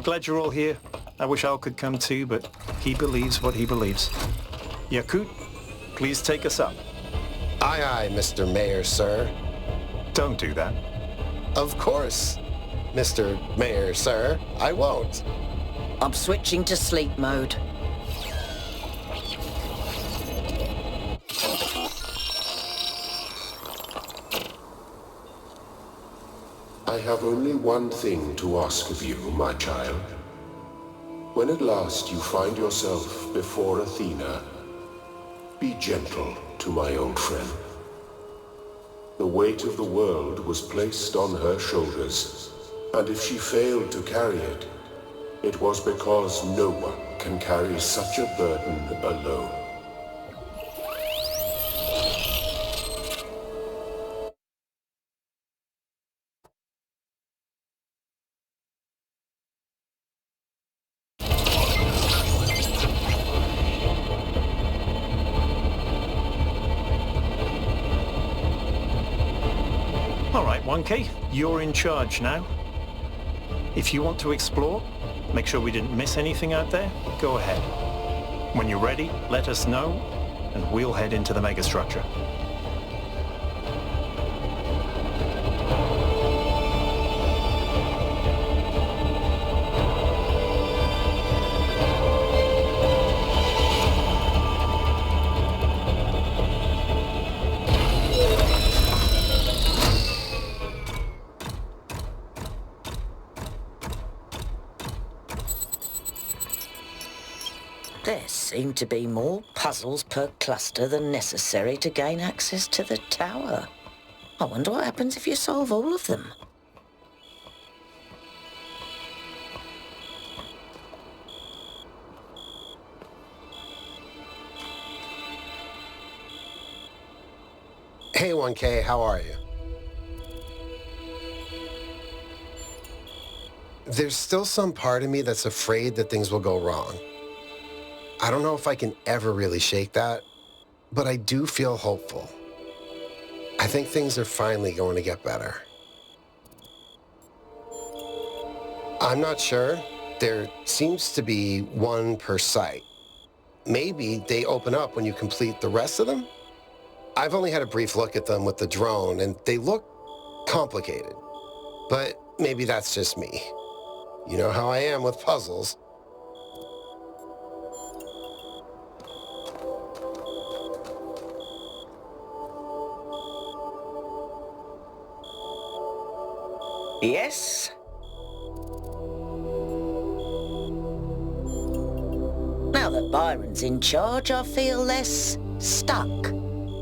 I'm glad you're all here. I wish Al could come too, but he believes what he believes. Yaqut, please take us up. Aye, aye, Mr. Mayor, sir. Don't do that. Of course, Mr. Mayor, sir. I won't. I'm switching to sleep mode. I have only one thing to ask of you, my child. When at last you find yourself before Athena, be gentle to my old friend. The weight of the world was placed on her shoulders, and if she failed to carry it, it was because no one can carry such a burden alone. All right, 1K, you're in charge now. If you want to explore, make sure we didn't miss anything out there, go ahead. When you're ready, let us know, and we'll head into the megastructure. There seem to be more puzzles per cluster than necessary to gain access to the tower. I wonder what happens if you solve all of them. Hey, 1K, how are you? There's still some part of me that's afraid that things will go wrong. I don't know if I can ever really shake that, but I do feel hopeful. I think things are finally going to get better. I'm not sure. There seems to be one per site. Maybe they open up when you complete the rest of them? I've only had a brief look at them with the drone, and they look complicated. But maybe that's just me. You know how I am with puzzles. Yes? Now that Byron's in charge, I feel less stuck.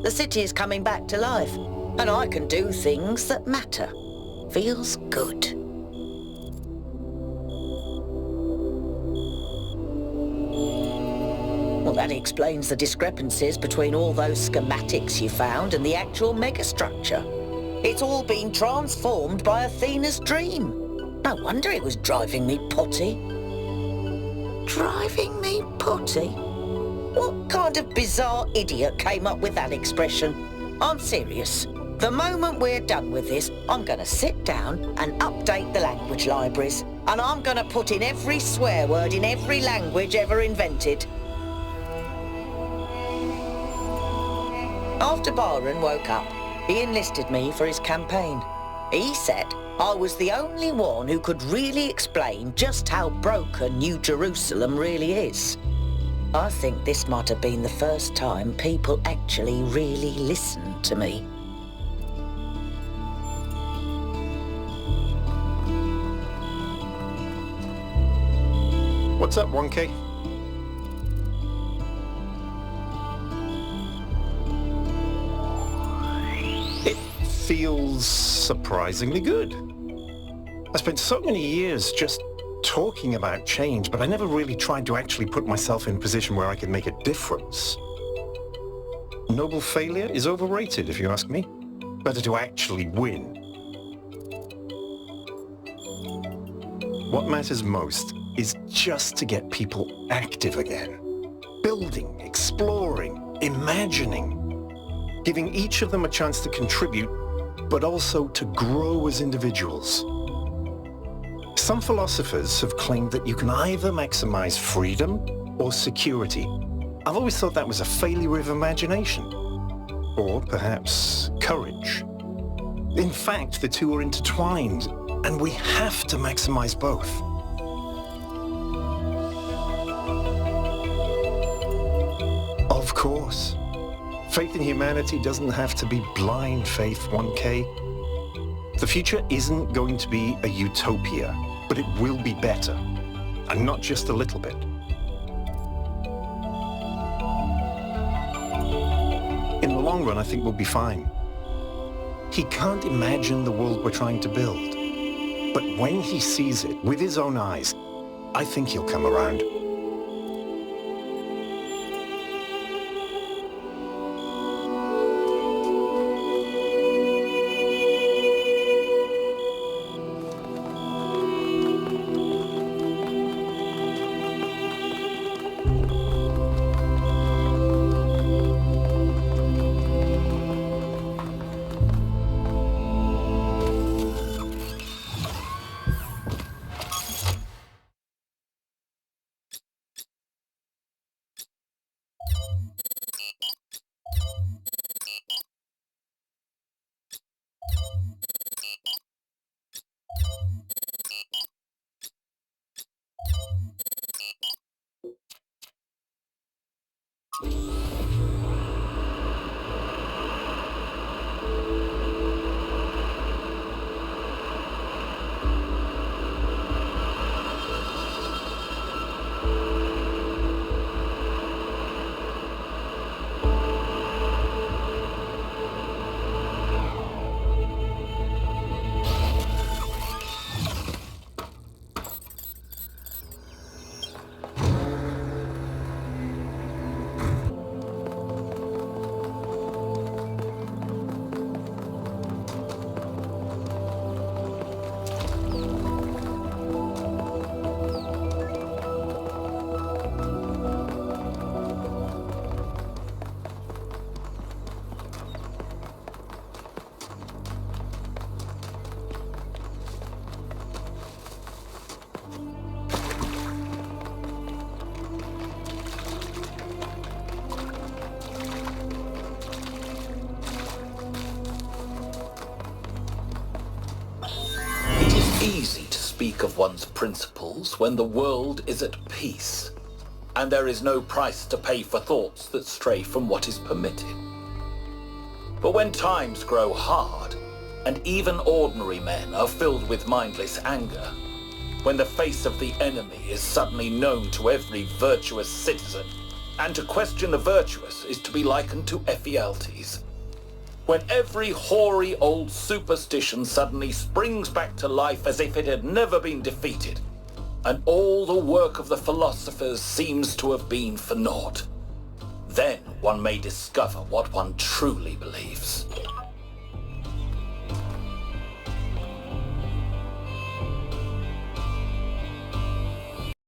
The city is coming back to life, and I can do things that matter. Feels good. Well, that explains the discrepancies between all those schematics you found and the actual megastructure. It's all been transformed by Athena's dream. No wonder it was driving me potty. Driving me potty? What kind of bizarre idiot came up with that expression? I'm serious. The moment we're done with this, I'm going to sit down and update the language libraries. And I'm going to put in every swear word in every language ever invented. After Byron woke up, he enlisted me for his campaign. He said I was the only one who could really explain just how broken New Jerusalem really is. I think this might have been the first time people actually really listened to me. What's up, 1K? Feels surprisingly good. I spent so many years just talking about change, but I never really tried to actually put myself in a position where I could make a difference. Noble failure is overrated, if you ask me. Better to actually win. What matters most is just to get people active again. Building, exploring, imagining. Giving each of them a chance to contribute, but also to grow as individuals. Some philosophers have claimed that you can either maximize freedom or security. I've always thought that was a failure of imagination. Or perhaps courage. In fact, the two are intertwined, and we have to maximize both. Of course. Faith in humanity doesn't have to be blind faith, 1K. The future isn't going to be a utopia, but it will be better. And not just a little bit. In the long run, I think we'll be fine. He can't imagine the world we're trying to build. But when he sees it with his own eyes, I think he'll come around. Easy to speak of one's principles when the world is at peace, and there is no price to pay for thoughts that stray from what is permitted. But when times grow hard, and even ordinary men are filled with mindless anger, when the face of the enemy is suddenly known to every virtuous citizen, and to question the virtuous is to be likened to Ephialtes, when every hoary old superstition suddenly springs back to life as if it had never been defeated, and all the work of the philosophers seems to have been for naught, then one may discover what one truly believes.